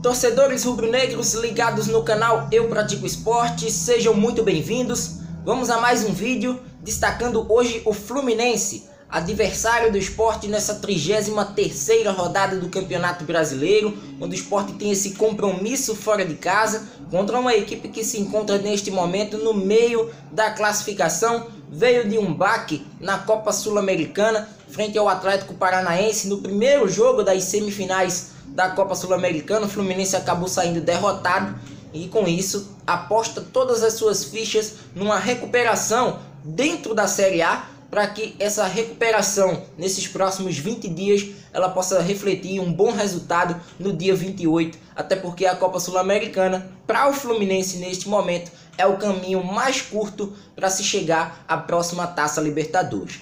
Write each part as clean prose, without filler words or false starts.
Torcedores rubro-negros ligados no canal Eu Pratico Esporte, sejam muito bem-vindos. Vamos a mais um vídeo destacando hoje o Fluminense, adversário do Sport nessa 33ª rodada do Campeonato Brasileiro, onde o Sport tem esse compromisso fora de casa contra uma equipe que se encontra neste momento no meio da classificação. Veio de um baque na Copa Sul-Americana frente ao Atlético Paranaense no primeiro jogo das semifinais da Copa Sul-Americana. O Fluminense acabou saindo derrotado e com isso aposta todas as suas fichas numa recuperação dentro da Série A, para que essa recuperação nesses próximos 20 dias ela possa refletir um bom resultado no dia 28, até porque a Copa Sul-Americana para o Fluminense neste momento é o caminho mais curto para se chegar à próxima Taça Libertadores.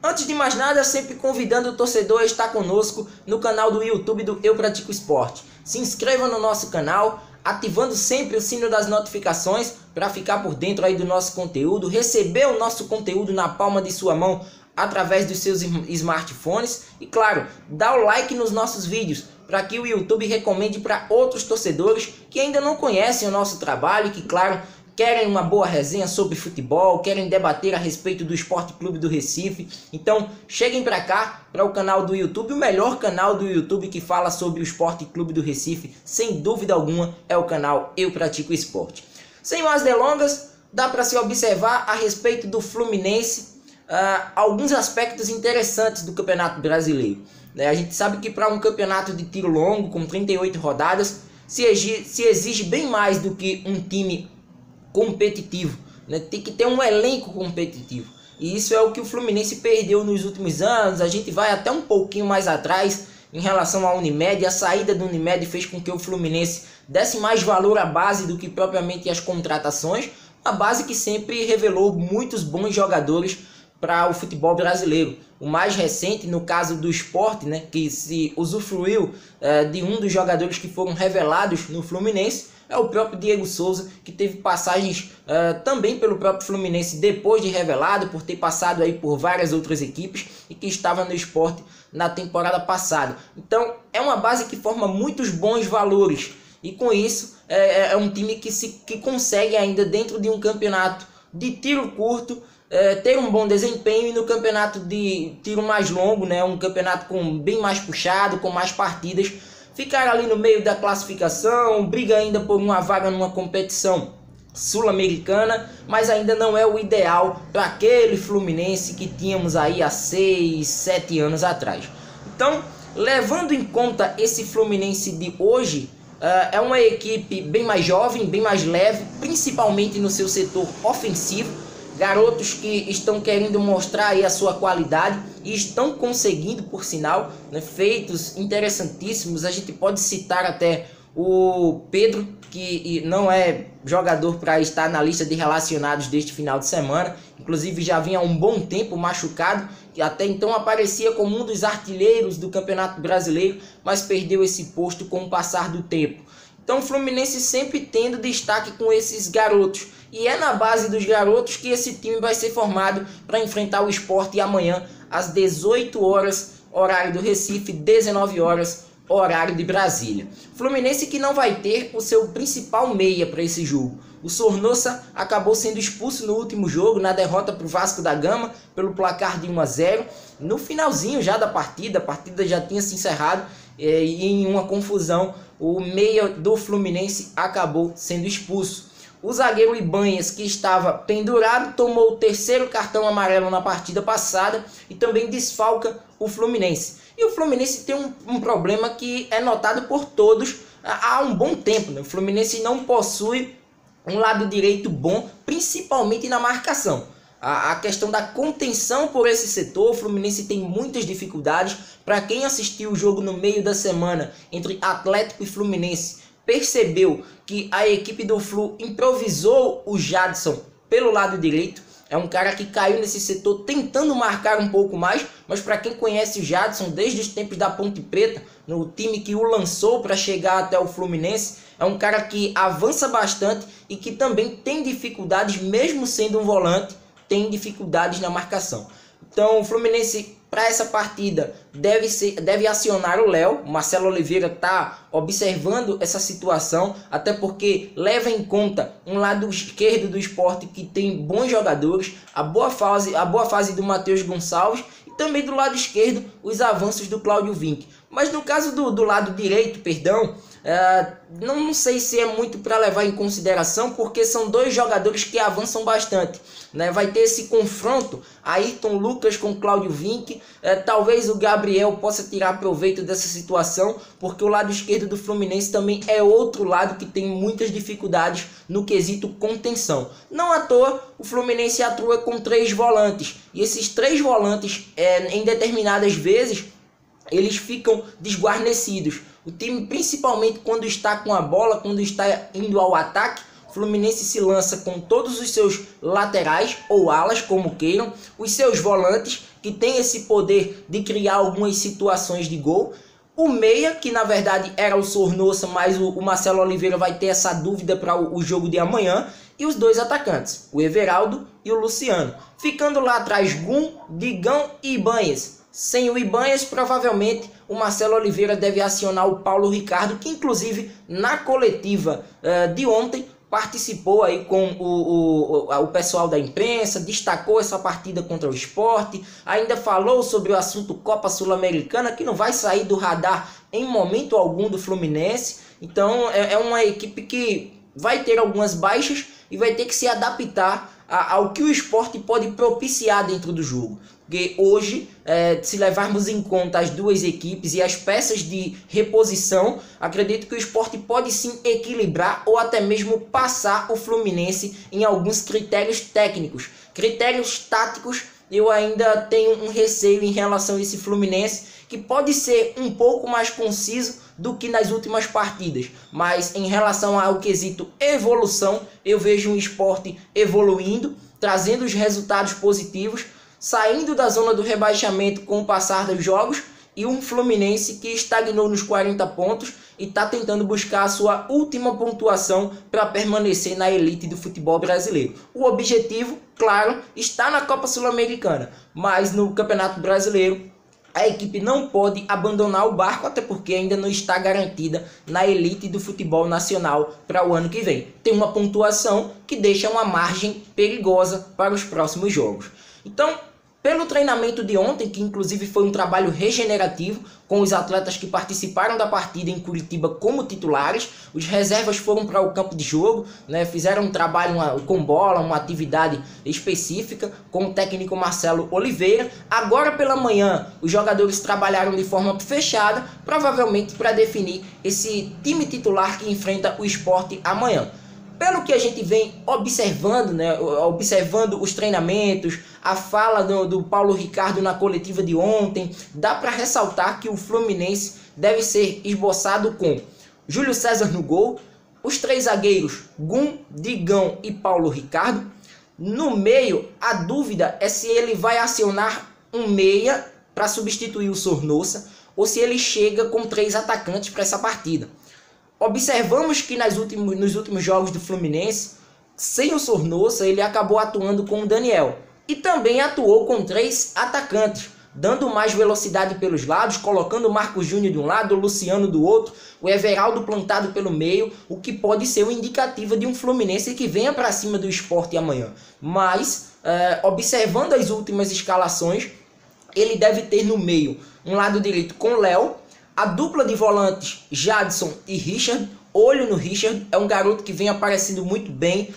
Antes de mais nada, sempre convidando o torcedor a estar conosco no canal do YouTube do Eu Pratico Esporte. Se inscreva no nosso canal, ativando sempre o sino das notificações para ficar por dentro aí do nosso conteúdo, receber o nosso conteúdo na palma de sua mão através dos seus smartphones e, claro, dá o like nos nossos vídeos para que o YouTube recomende para outros torcedores que ainda não conhecem o nosso trabalho e que, claro, querem uma boa resenha sobre futebol, querem debater a respeito do Esporte Clube do Recife. Então cheguem para cá, para o canal do YouTube, o melhor canal do YouTube que fala sobre o Esporte Clube do Recife, sem dúvida alguma, é o canal Eu Pratico Esporte. Sem mais delongas, dá para se observar a respeito do Fluminense alguns aspectos interessantes do Campeonato Brasileiro. A gente sabe que para um campeonato de tiro longo, com 38 rodadas, se exige bem mais do que um time competitivo, né? Tem que ter um elenco competitivo, e isso é o que o Fluminense perdeu nos últimos anos. A gente vai até um pouquinho mais atrás em relação à Unimed. A saída do Unimed fez com que o Fluminense desse mais valor à base do que propriamente as contratações, a base que sempre revelou muitos bons jogadores para o futebol brasileiro. O mais recente, no caso do Sport, né, que se usufruiu de um dos jogadores que foram revelados no Fluminense, é o próprio Diego Souza, que teve passagens também pelo próprio Fluminense depois de revelado, por ter passado aí por várias outras equipes e que estava no Sport na temporada passada. Então é uma base que forma muitos bons valores e com isso é um time que consegue ainda dentro de um campeonato de tiro curto ter um bom desempenho, e no campeonato de tiro mais longo, né, um campeonato com bem mais puxado, com mais partidas, ficar ali no meio da classificação, briga ainda por uma vaga numa competição sul-americana, mas ainda não é o ideal para aquele Fluminense que tínhamos aí há 6, 7 anos atrás. Então, levando em conta esse Fluminense de hoje, é uma equipe bem mais jovem, bem mais leve, principalmente no seu setor ofensivo. Garotos que estão querendo mostrar aí a sua qualidade e estão conseguindo, por sinal, né, feitos interessantíssimos. A gente pode citar até o Pedro, que não é jogador para estar na lista de relacionados deste final de semana. Inclusive já vinha há um bom tempo machucado, e até então aparecia como um dos artilheiros do Campeonato Brasileiro, mas perdeu esse posto com o passar do tempo. Então o Fluminense sempre tendo destaque com esses garotos. E é na base dos garotos que esse time vai ser formado para enfrentar o Sport amanhã às 18 horas, horário do Recife, 19 horas, horário de Brasília. Fluminense que não vai ter o seu principal meia para esse jogo. O Sornosa acabou sendo expulso no último jogo, na derrota para o Vasco da Gama, pelo placar de 1-0. No finalzinho já da partida, a partida já tinha se encerrado, e em uma confusão, o meia do Fluminense acabou sendo expulso. O zagueiro Ibanhas, que estava pendurado, tomou o 3º cartão amarelo na partida passada e também desfalca o Fluminense. E o Fluminense tem um problema que é notado por todos há um bom tempo, né? O Fluminense não possui um lado direito bom, principalmente na marcação. A questão da contenção por esse setor, o Fluminense tem muitas dificuldades. Para quem assistiu o jogo no meio da semana entre Atlético e Fluminense, percebeu que a equipe do Flu improvisou o Jadson pelo lado direito. É um cara que caiu nesse setor tentando marcar um pouco mais, mas para quem conhece o Jadson desde os tempos da Ponte Preta, no time que o lançou para chegar até o Fluminense, é um cara que avança bastante e que também tem dificuldades, mesmo sendo um volante, tem dificuldades na marcação. Então o Fluminense, para essa partida, deve acionar o Léo. O Marcelo Oliveira está observando essa situação, até porque leva em conta um lado esquerdo do Sport que tem bons jogadores, a boa fase do Matheus Gonçalves, e também do lado esquerdo os avanços do Cláudio Vinck. Mas no caso do lado direito, perdão, não sei se é muito para levar em consideração, porque são dois jogadores que avançam bastante, né? Vai ter esse confronto, Ayrton Lucas com Cláudio Vinck. Talvez o Gabriel possa tirar proveito dessa situação, porque o lado esquerdo do Fluminense também é outro lado que tem muitas dificuldades no quesito contenção. Não à toa o Fluminense atua com 3 volantes, e esses 3 volantes em determinadas vezes eles ficam desguarnecidos. O time, principalmente quando está com a bola, quando está indo ao ataque, o Fluminense se lança com todos os seus laterais ou alas, como queiram, os seus volantes, que tem esse poder de criar algumas situações de gol, o meia, que na verdade era o Sornosa, mas o Marcelo Oliveira vai ter essa dúvida para o jogo de amanhã, e os 2 atacantes, o Everaldo e o Luciano. Ficando lá atrás Gum, Digão e Ibanhas. Sem o Ibanhas, provavelmente o Marcelo Oliveira deve acionar o Paulo Ricardo, que inclusive na coletiva de ontem participou aí com o pessoal da imprensa, destacou essa partida contra o Sport, ainda falou sobre o assunto Copa Sul-Americana, que não vai sair do radar em momento algum do Fluminense. Então é uma equipe que vai ter algumas baixas e vai ter que se adaptar ao que o Sport pode propiciar dentro do jogo. Porque hoje, se levarmos em conta as duas equipes e as peças de reposição, acredito que o Sport pode sim equilibrar ou até mesmo passar o Fluminense em alguns critérios técnicos. Critérios táticos, eu ainda tenho um receio em relação a esse Fluminense, que pode ser um pouco mais conciso do que nas últimas partidas. Mas em relação ao quesito evolução, eu vejo um Sport evoluindo, trazendo os resultados positivos, saindo da zona do rebaixamento com o passar dos jogos, e um Fluminense que estagnou nos 40 pontos e está tentando buscar a sua última pontuação para permanecer na elite do futebol brasileiro. O objetivo, claro, está na Copa Sul-Americana, mas no Campeonato Brasileiro a equipe não pode abandonar o barco, até porque ainda não está garantida na elite do futebol nacional para o ano que vem. Tem uma pontuação que deixa uma margem perigosa para os próximos jogos. Então, pelo treinamento de ontem, que inclusive foi um trabalho regenerativo, com os atletas que participaram da partida em Curitiba como titulares, os reservas foram para o campo de jogo, né, fizeram um trabalho com bola, uma atividade específica, com o técnico Marcelo Oliveira. Agora pela manhã, os jogadores trabalharam de forma fechada, provavelmente para definir esse time titular que enfrenta o Sport amanhã. Pelo que a gente vem observando, né, observando os treinamentos, a fala do Paulo Ricardo na coletiva de ontem, dá para ressaltar que o Fluminense deve ser esboçado com Júlio César no gol, os 3 zagueiros Gum, Digão e Paulo Ricardo. No meio, a dúvida é se ele vai acionar um meia para substituir o Sornosa ou se ele chega com 3 atacantes para essa partida. Observamos que nos últimos jogos do Fluminense, sem o Sornosa, ele acabou atuando com o Daniel. E também atuou com 3 atacantes, dando mais velocidade pelos lados, colocando o Marcos Júnior de um lado, o Luciano do outro, o Everaldo plantado pelo meio, o que pode ser uma indicativa de um Fluminense que venha para cima do Sport amanhã. Mas, observando as últimas escalações, ele deve ter no meio um lado direito com Léo, a dupla de volantes Jadson e Richard. Olho no Richard, é um garoto que vem aparecendo muito bem.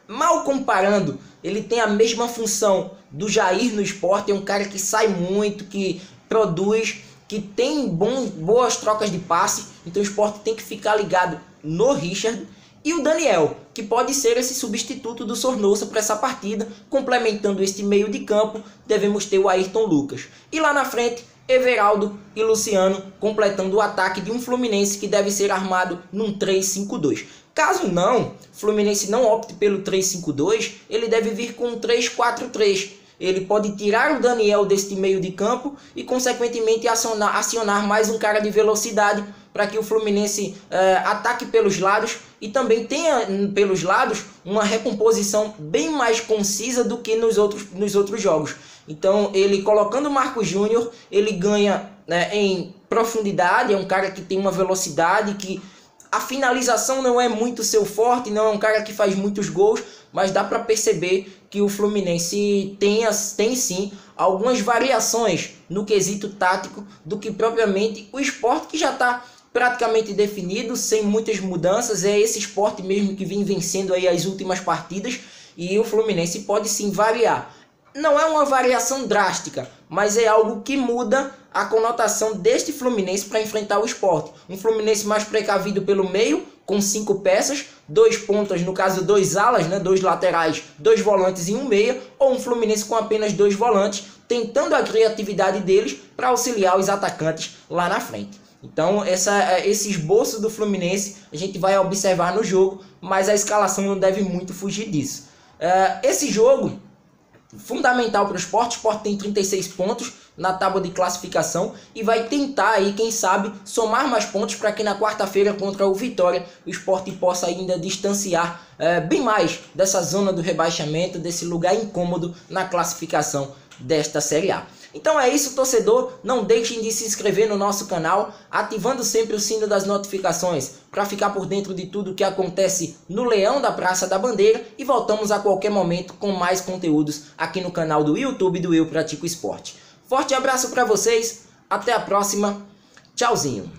Mal comparando, ele tem a mesma função do Jair no Sport, é um cara que sai muito, que produz, que tem boas trocas de passe, então o Sport tem que ficar ligado no Richard. E o Daniel, que pode ser esse substituto do Sornosa para essa partida, complementando este meio de campo, devemos ter o Ayrton Lucas. E lá na frente, Everaldo e Luciano completando o ataque de um Fluminense que deve ser armado num 3-5-2. Caso não, o Fluminense não opte pelo 3-5-2, ele deve vir com um 3-4-3. Ele pode tirar o Daniel deste meio de campo e, consequentemente, acionar mais um cara de velocidade para que o Fluminense ataque pelos lados e também tenha pelos lados uma recomposição bem mais concisa do que nos outros jogos. Então ele colocando o Marcos Júnior, ele ganha em profundidade, é um cara que tem uma velocidade, que a finalização não é muito seu forte, não é um cara que faz muitos gols, mas dá para perceber que o Fluminense tem sim algumas variações no quesito tático do que propriamente o Sport, que já está praticamente definido, sem muitas mudanças. É esse Sport mesmo que vem vencendo aí as últimas partidas, e o Fluminense pode sim variar. Não é uma variação drástica, mas é algo que muda a conotação deste Fluminense para enfrentar o Sport. Um Fluminense mais precavido pelo meio, com 5 peças, 2 pontas, no caso 2 alas, 2 laterais, 2 volantes e 1 meia, ou um Fluminense com apenas 2 volantes, tentando a criatividade deles para auxiliar os atacantes lá na frente. Então esse esboço do Fluminense a gente vai observar no jogo, mas a escalação não deve muito fugir disso. Esse jogo fundamental para o Sport. O Sport tem 36 pontos na tábua de classificação e vai tentar aí, quem sabe, somar mais pontos para que na quarta-feira contra o Vitória o Sport possa ainda distanciar bem mais dessa zona do rebaixamento, desse lugar incômodo na classificação desta Série A. Então é isso, torcedor, não deixem de se inscrever no nosso canal, ativando sempre o sino das notificações para ficar por dentro de tudo que acontece no Leão da Praça da Bandeira, e voltamos a qualquer momento com mais conteúdos aqui no canal do YouTube do Eu Pratico Esporte. Forte abraço para vocês, até a próxima, tchauzinho!